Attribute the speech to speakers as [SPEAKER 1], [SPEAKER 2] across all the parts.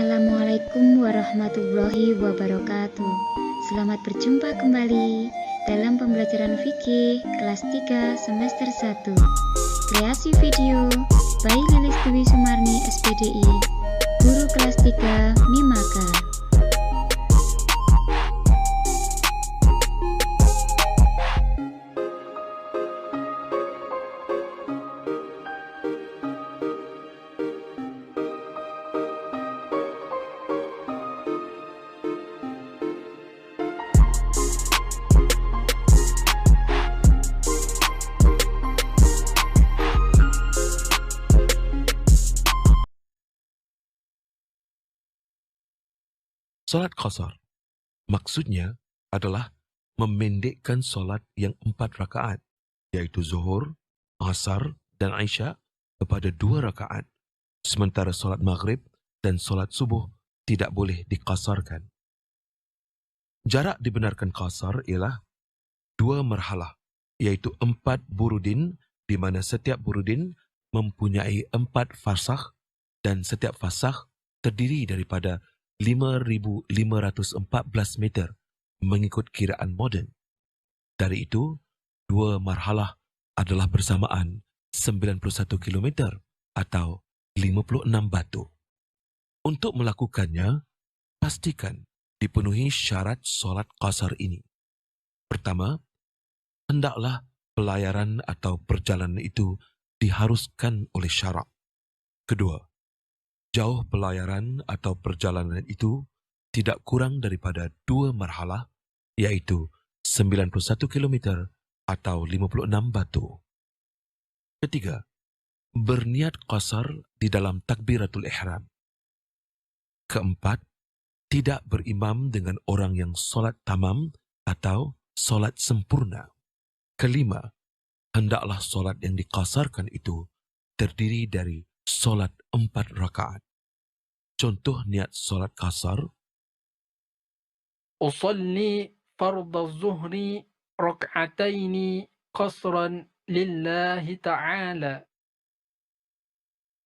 [SPEAKER 1] Assalamualaikum warahmatullahi wabarakatuh. Selamat berjumpa kembali dalam pembelajaran fikih kelas 3 semester 1. Kreasi video by Lilis Dwi Sumarni SPDI, guru kelas 3 Mimaka.
[SPEAKER 2] Salat qasar maksudnya adalah memendekkan solat yang 4 rakaat, yaitu Zuhur, Asar, dan Isya kepada 2 rakaat, sementara solat Maghrib dan solat Subuh tidak boleh diqasarkan. Jarak dibenarkan qasar ialah 2 marhalah, yaitu 4 burudin, di mana setiap burudin mempunyai 4 fasakh dan setiap fasakh terdiri daripada 5,514 meter mengikut kiraan moden. Dari itu, 2 marhalah adalah bersamaan 91 kilometer atau 56 batu. Untuk melakukannya, pastikan dipenuhi syarat solat qasar ini. Pertama, hendaklah pelayaran atau perjalanan itu diharuskan oleh syarak. Kedua, jauh pelayaran atau perjalanan itu tidak kurang daripada 2 marhalah, yaitu 91 km atau 56 batu. Ketiga, berniat qasar di dalam takbiratul ihram. Keempat, tidak berimam dengan orang yang solat tamam atau solat sempurna. Kelima, hendaklah solat yang diqasarkan itu terdiri dari solat 4 rakaat. Contoh niat solat qasar:
[SPEAKER 3] أصلي فرض الظهر ركعتين قصرا لله تعالى.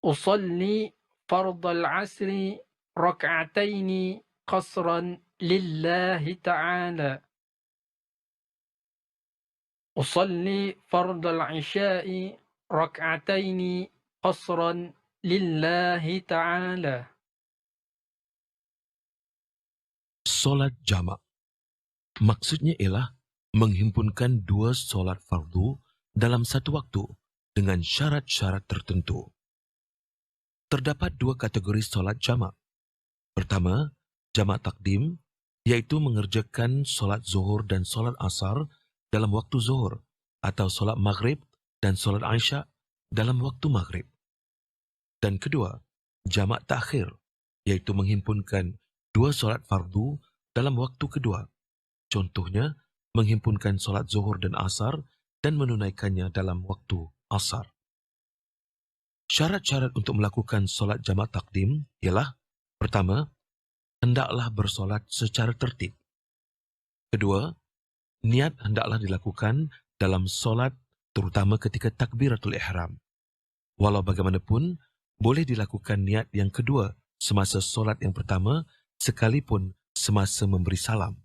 [SPEAKER 3] أصلي فرض العصر ركعتين قصرا لله تعالى. أصلي فرض العشاء ركعتين قصرا لله تعالى.
[SPEAKER 2] solat jamak maksudnya ialah menghimpunkan 2 solat fardu dalam satu waktu dengan syarat-syarat tertentu. Terdapat 2 kategori solat jamak. Pertama, jamak takdim, yaitu mengerjakan solat zuhur dan solat asar dalam waktu zuhur, atau solat maghrib dan solat isya dalam waktu maghrib. Dan kedua, jamak takhir, yaitu menghimpunkan 2 solat fardu dalam waktu kedua. Contohnya, menghimpunkan solat zuhur dan asar dan menunaikannya dalam waktu asar. Syarat-syarat untuk melakukan solat jamak takdim ialah: pertama, hendaklah bersolat secara tertib. Kedua, niat hendaklah dilakukan dalam solat terutama ketika takbiratul ihram. Walau bagaimanapun, boleh dilakukan niat yang kedua semasa solat yang pertama sekalipun semasa memberi salam.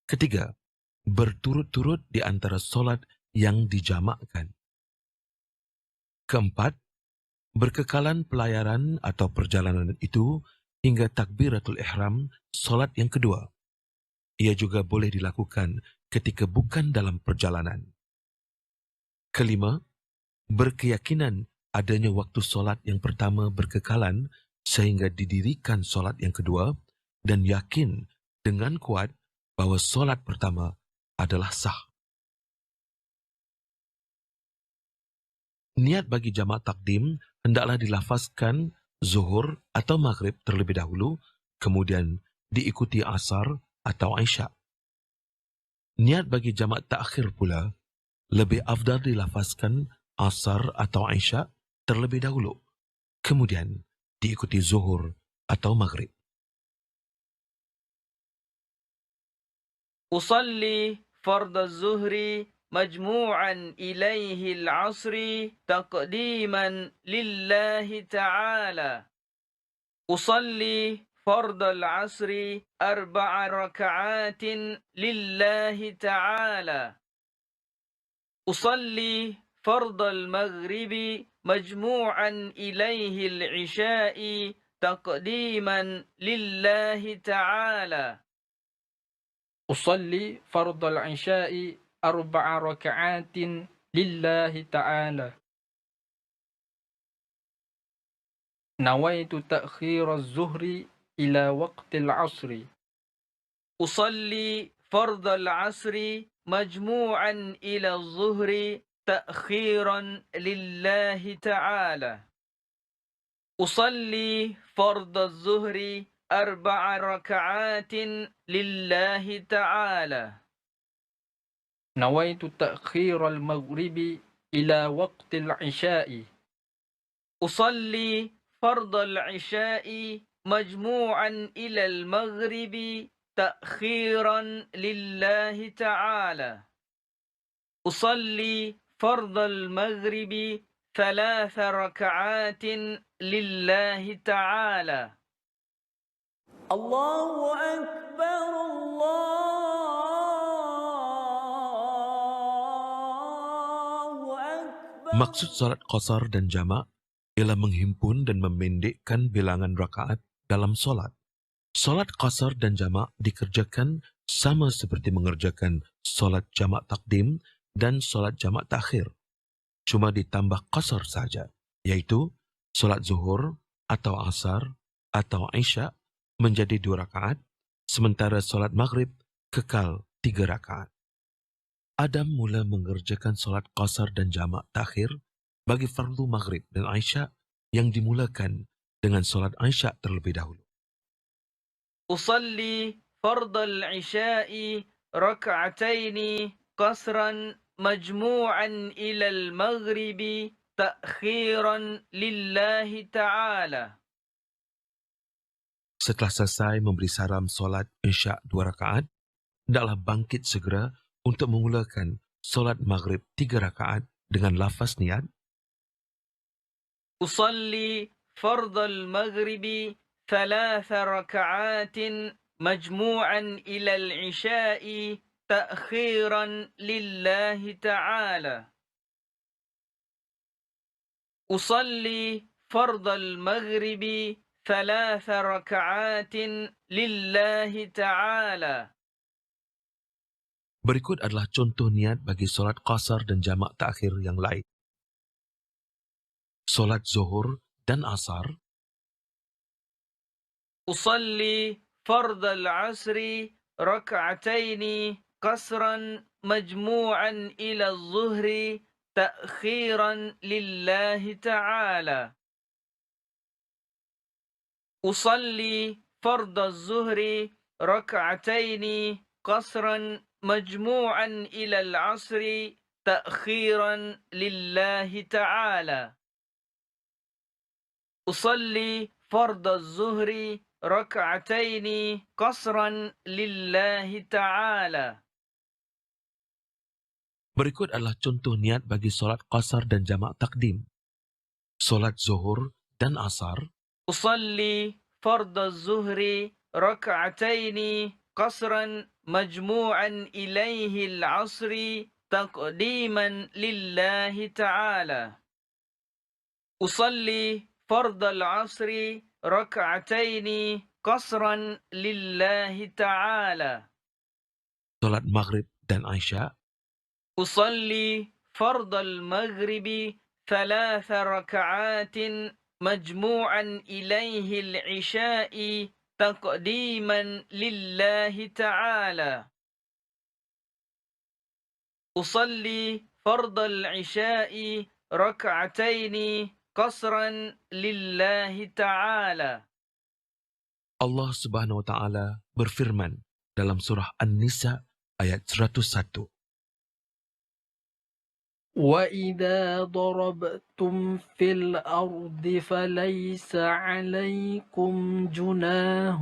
[SPEAKER 2] Ketiga, berturut-turut di antara solat yang dijamakkan. Keempat, berkekalan pelayaran atau perjalanan itu hingga takbiratul ihram solat yang kedua. Ia juga boleh dilakukan ketika bukan dalam perjalanan. Kelima, berkeyakinan adanya waktu solat yang pertama berkekalan sehingga didirikan solat yang kedua, dan yakin dengan kuat bahawa solat pertama adalah sah. Niat bagi jamak takdim hendaklah dilafazkan zuhur atau maghrib terlebih dahulu, kemudian diikuti asar atau isya. Niat bagi jamak takhir pula lebih afdal dilafazkan asar atau isya terlebih dahulu, kemudian diikuti zuhur atau maghrib.
[SPEAKER 4] أصلي فرض الظهر مجموعا إليه العصر تقديما لله تعالى. أصلي فرض العصر 4 ركعات لله تعالى. أصلي فرض المغرب مجموعا إليه العشاء تقديما لله تعالى.
[SPEAKER 3] أصلي فرض العشاء 4 ركعات لله تعالى. نويت تأخير الظهر إلى وقت العصر.
[SPEAKER 4] أصلي فرض العصر مجموعا إلى الظهر تأخيرا لله تعالى. أصلي فرض الظهر 4 ركعات لله تعالى.
[SPEAKER 3] نويت تأخير المغرب إلى وقت العشاء.
[SPEAKER 4] أصلي فرض العشاء مجموعا إلى المغرب تأخيرا لله تعالى. أصلي فرض المغرب 3 ركعات لله تعالى.
[SPEAKER 5] الله أكبر الله أكبر.
[SPEAKER 2] Maksud salat qasar dan jamak ialah menghimpun dan memendekkan bilangan rakaat dalam solat. Solat qasar dan jamak dikerjakan sama seperti mengerjakan solat jamak takdim dan solat jamak takhir. Cuma ditambah qasar saja, yaitu solat zuhur atau asar atau isya menjadi 2 rakaat, sementara solat maghrib kekal 3 rakaat. Adam mula mengerjakan solat qasar dan jamak takhir bagi fardu maghrib dan isya yang dimulakan dengan solat isya terlebih dahulu.
[SPEAKER 4] أصلي فرض العشاء ركعتين قصرا مجموعا إلى المغرب تأخيرا لله تعالى.
[SPEAKER 2] Setelah selesai memberi salam solat isya 2 rakaat, hendaklah bangkit segera untuk memulakan solat maghrib 3 rakaat dengan lafaz niat.
[SPEAKER 4] أصلي فرض المغرب 3 ركعات مجموعا إلى العشاء تأخيرا لله تعالى. أصلي فرض المغرب 3 ركعات لله تعالى.
[SPEAKER 2] Berikut adalah contoh niat bagi solat qasar dan jamak takhir yang lain. Solat zuhur dan asar.
[SPEAKER 4] أصلي فرض العصر ركعتين قصرا مجموعا إلى الظهر تأخيرا لله تعالى. أصلي فرض الظهر ركعتين قصرا مجموعا إلى العصر تأخيرا لله تعالى. أصلي فرض الظهر ركعتين قصرا لله تعالى.
[SPEAKER 2] Berikut adalah contoh niat bagi solat qasar dan jamak takdim. Solat zuhur dan asar.
[SPEAKER 4] أصلي فرض الظهر ركعتين قصرا مجموعا إليه العصر تقديما لله تعالى. أصلي فرض العصر ركعتين قصرا لله تعالى.
[SPEAKER 2] Solat maghrib dan isya.
[SPEAKER 4] أصلي فرض المغرب 3 ركعات مجموعا إليه العشاء تقديما لله تعالى. أصلي فرض العشاء ركعتين قصرا لله تعالى.
[SPEAKER 2] Allah Subhanahu wa taala berfirman dalam surah An-Nisa ayat 101.
[SPEAKER 3] وَإِذَا ضَرَبْتُمْ فِي الْأَرْضِ فَلَيْسَ عَلَيْكُمْ جُنَاحٌ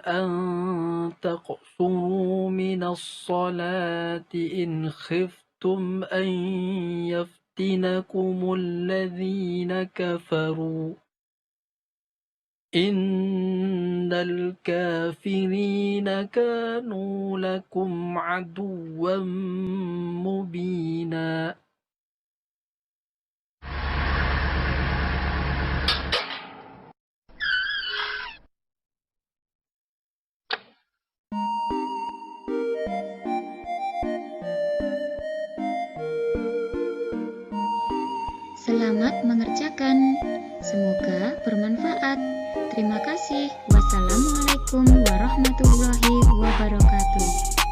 [SPEAKER 3] أَن تَقْصُرُوا مِنَ الصَّلَاةِ إِنْ خِفْتُمْ أَن يَفْتِنَكُمُ الَّذِينَ كَفَرُوا إن الكافرين كانوا لكم عدوا مبينا.
[SPEAKER 1] Selamat mengerjakan. Semoga bermanfaat. Terima kasih. Wassalamualaikum warahmatullahi wabarakatuh.